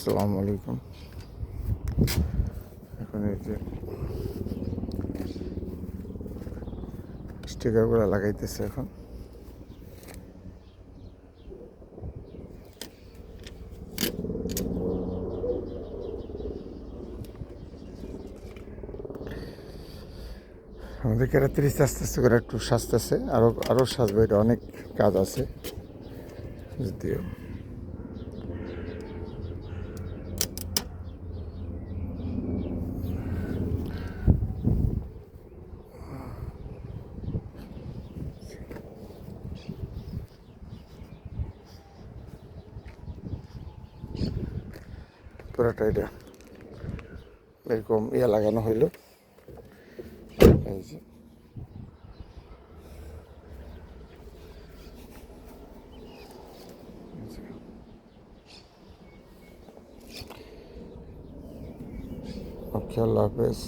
আসসালামু আলাইকুম। এখন এই যে স্টিকারগুলো লাগাইতেছে এখন। আমাদের ক্যারাক্টারিস্ট আস্তে আস্তে করে একটু সাজতেছে, আরও সাজবে, এটা অনেক কাজ আছে যদিও। পুরোটা এটা এরকম লাগানো হইলো। এই যে ওকে, আল্লাহ হাফেজ।